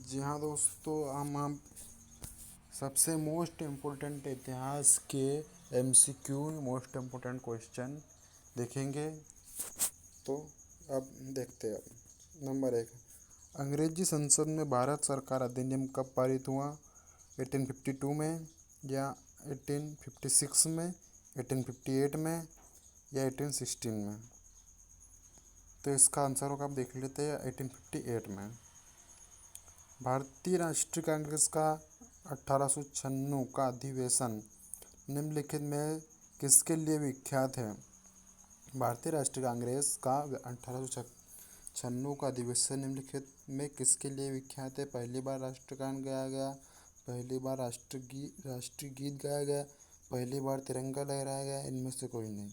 जी हाँ दोस्तों, हम सबसे मोस्ट इम्पोर्टेंट इतिहास के एमसीक्यू मोस्ट इम्पोर्टेंट क्वेश्चन देखेंगे। तो अब देखते हैं। नंबर 1, अंग्रेजी संसद में भारत सरकार अधिनियम कब पारित हुआ? 1852 में, या 1856 में, 1858 में, या 1816 में? तो इसका आंसर होगा, आप देख लेते हैं, 1858 में। भारतीय राष्ट्रीय कांग्रेस का 1896 का अधिवेशन निम्नलिखित में किसके लिए विख्यात है? भारतीय राष्ट्रीय कांग्रेस का 1896 का अधिवेशन निम्नलिखित में किसके लिए विख्यात है? पहली बार राष्ट्रगान गाया गया, पहली बार राष्ट्रीय गीत गाया गया, पहली बार तिरंगा लहराया गया, इनमें से कोई नहीं।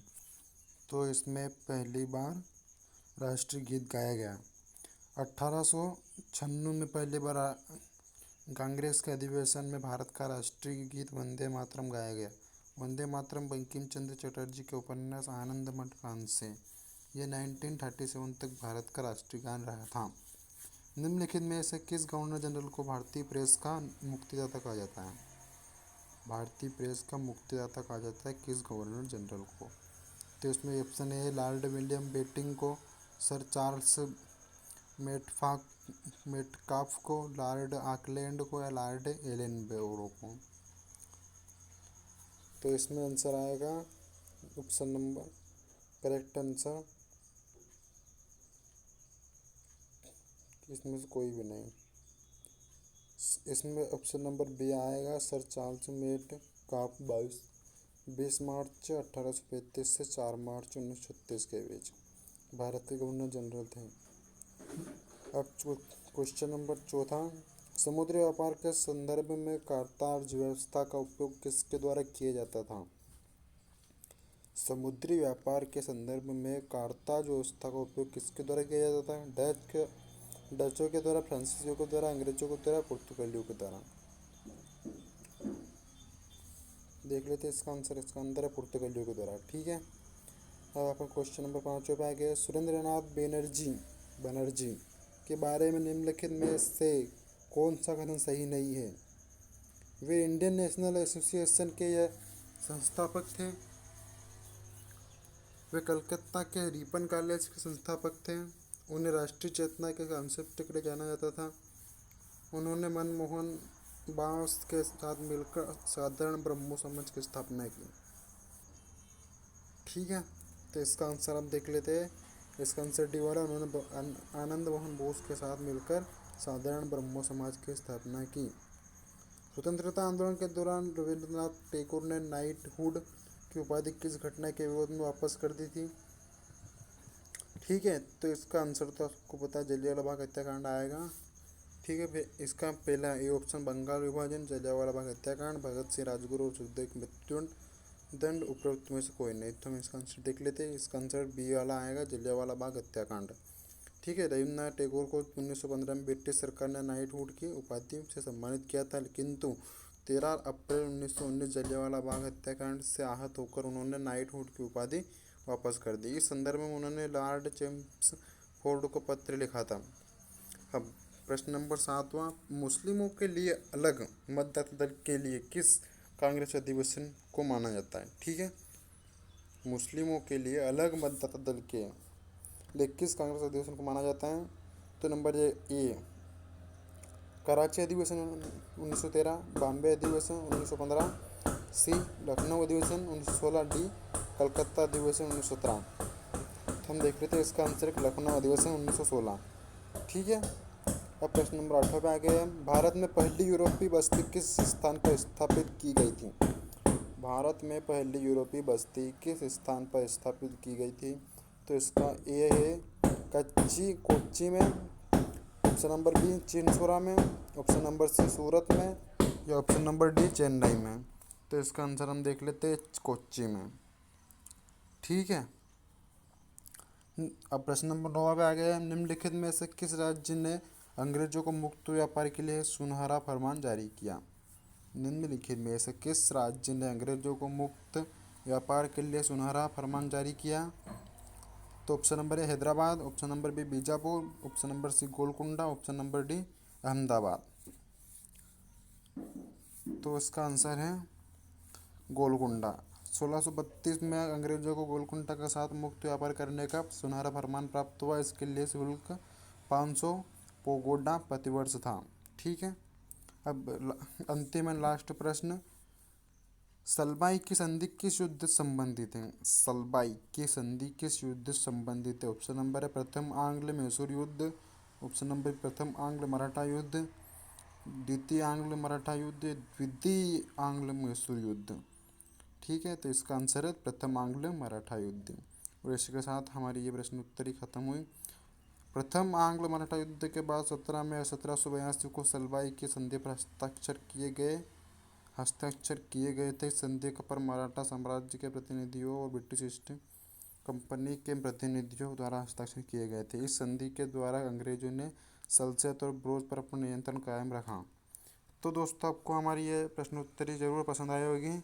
तो इसमें पहली बार राष्ट्रीय गीत गाया गया। 1896 में पहली बार कांग्रेस के अधिवेशन में भारत का राष्ट्रीय गीत वंदे मातरम गाया गया। वंदे मातरम बंकिम चंद्र चटर्जी के उपन्यास आनंद मठ का अंश है। यह 1937 तक भारत का राष्ट्रीय गान रहा था। निम्नलिखित में से किस गवर्नर जनरल को भारतीय प्रेस का मुक्तिदाता कहा जाता है? भारतीय प्रेस का मुक्तिदाता कहा जाता है किस गवर्नर जनरल को? तो इसमें option A Lord William Bentinck को, सर चार्ल्स मेटकाफ को, लॉर्ड ऑकलैंड को, या लॉर्ड एलेनबरो को। तो इसमें आंसर आएगा ऑप्शन नंबर, करेक्ट आंसर इसमें से कोई भी नहीं। इसमें ऑप्शन नंबर बी आएगा, सर चार्ल्स मेटकाफ 20 मार्च 1835 से 4 मार्च 1936 के बीच भारत के गवर्नर जनरल थे। अब क्वेश्चन नंबर 4, समुद्री व्यापार के संदर्भ में कारताज व्यवस्था का उपयोग किसके द्वारा किया जाता था? समुद्री व्यापार के संदर्भ में कारताज व्यवस्था का उपयोग किसके द्वारा किया जाता था? डचों के द्वारा, फ्रांसीसियों के द्वारा, अंग्रेजों के द्वारा, पुर्तगालियों के द्वारा? देख लेते हैं इसका आंसर। इसका आंसर है पुर्तगालियों के द्वारा। ठीक है। अब आपका क्वेश्चन नंबर 5 पे आ गया, सुरेंद्रनाथ बनर्जी के बारे में निम्नलिखित में से कौन सा कथन सही नहीं है? वे इंडियन नेशनल एसोसिएशन के यह संस्थापक थे। वे कलकत्ता के रिपन कॉलेज के संस्थापक थे। उन्हें राष्ट्रीय चेतना के कॉन्सेप्ट के लिए जाना जाता था। उन्होंने मनमोहन बांस के साथ मिलकर साधारण ब्रह्मो समाज की स्थापना की। ठीक है। तो इसका आंसर आप देख लेते हैं। इसका आंसर डी वाला, उन्होंने आनंद मोहन बोस के साथ मिलकर साधारण ब्रह्मो समाज की स्थापना की। स्वतंत्रता आंदोलन के दौरान रविंद्रनाथ टैगोर ने नाइटहुड की उपाधि किस घटना के विरोध में वापस कर दी थी? ठीक है। तो इसका आंसर तो आपको पता है, जलियांवाला बाग हत्याकांड आएगा। ठीक है। इसका पहला ए ऑप्शन, बंगाल विभाजन, जलियांवाला बाग हत्याकांड, भगत सिंह राजगुरु और सुखदेव की मृत्युदंड, उपरोक्त में से कोई नहीं। तो हम इसका आंसर देख लेते हैं। इसका आंसर बी वाला आएगा, जलियांवाला बाग हत्याकांड। ठीक है। रविन्द्रनाथ टैगोर को 1915 में ब्रिटिश सरकार ने नाइटहुड की उपाधि से सम्मानित किया था, किंतु 13 अप्रैल 1919 जलियांवाला बाग हत्याकांड से आहत होकर उन्होंने नाइटहुड की उपाधि वापस कर दी। इस संदर्भ में उन्होंने लॉर्ड चेम्सफोर्ड को पत्र लिखा था। अब प्रश्न नंबर 7वां, मुस्लिमों के लिए अलग मतदाता दल के लिए किस कांग्रेस अधिवेशन को माना जाता है? ठीक है। मुस्लिमों के लिए अलग मतदाता दल के लिए किस कांग्रेस अधिवेशन को माना जाता है? तो नंबर ए कराची अधिवेशन 1913, बॉम्बे अधिवेशन 1915, सी लखनऊ अधिवेशन 1916, डी कलकत्ता अधिवेशन 1917। तो हम देख लेते हैं इसका आंसर लखनऊ अधिवेशन 1916। ठीक है। अब प्रश्न नंबर 8 पे आ गए हैं, भारत में पहली यूरोपीय बस्ती किस स्थान पर स्थापित की गई थी? भारत में पहली यूरोपीय बस्ती किस स्थान पर स्थापित की गई थी? तो इसका ए है कोच्चि में, ऑप्शन नंबर बी चिंचोरा में, ऑप्शन नंबर सी सूरत में, या ऑप्शन नंबर डी चेन्नई में। तो इसका आंसर हम देख लेते हैं, कोच्चि में। ठीक है। अब प्रश्न नंबर 9 पे आ गया, निम्नलिखित में से किस राज्य ने अंग्रेजों को मुक्त व्यापार के लिए सुनहरा फरमान जारी किया? निम्नलिखित में से किस राज्य ने अंग्रेजों को मुक्त व्यापार के लिए सुनहरा फरमान जारी किया? तो option number A Hyderabad, option number B Bijapur, option number C Golconda, option number D Ahmedabad. तो इसका आंसर है गोलकुंडा। 1632 में अंग्रेजों को गोलकुंडा के साथ मुक्त व्यापार करने का सुनहरा फरमान प्राप्त हुआ। इसके लिए शुल्क 500 पोगोडा प्रतिवर्ष था। ठीक है। अब अंतिम एंड लास्ट प्रश्न, सलबाई की संधि किस युद्ध से संबंधित है? सलबाई की संधि किस युद्ध से संबंधित है? ऑप्शन नंबर है प्रथम आंग्ल मैसूर युद्ध, ऑप्शन नंबर प्रथम आंग्ल मराठा युद्ध, द्वितीय आंग्ल मराठा युद्ध, द्वितीय आंग्ल मैसूर युद्ध। ठीक है, तो इसका आंसर है प्रथम आंग्ल मराठा युद्ध। और इसके साथ हमारी ये प्रश्न उत्तरी खत्म हुई। प्रथम आंग्ल मराठा युद्ध के बाद 17 मई 1782 को सलबाई की संधि पर हस्ताक्षर किए गए थे। इस संधि पर मराठा साम्राज्य के प्रतिनिधियों और ब्रिटिश ईस्ट कंपनी के प्रतिनिधियों द्वारा हस्ताक्षर किए गए थे। इस संधि के द्वारा अंग्रेजों ने सल्जत और ब्रोच पर अपना नियंत्रण कायम रखा। तो दोस्तों, आपको हमारी ये प्रश्नोत्तरी ज़रूर पसंद आई होगी।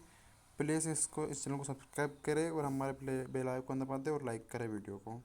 प्लीज़ इस चैनल को सब्सक्राइब करें और हमारे बेल आइकन दबा दें और लाइक करें वीडियो को।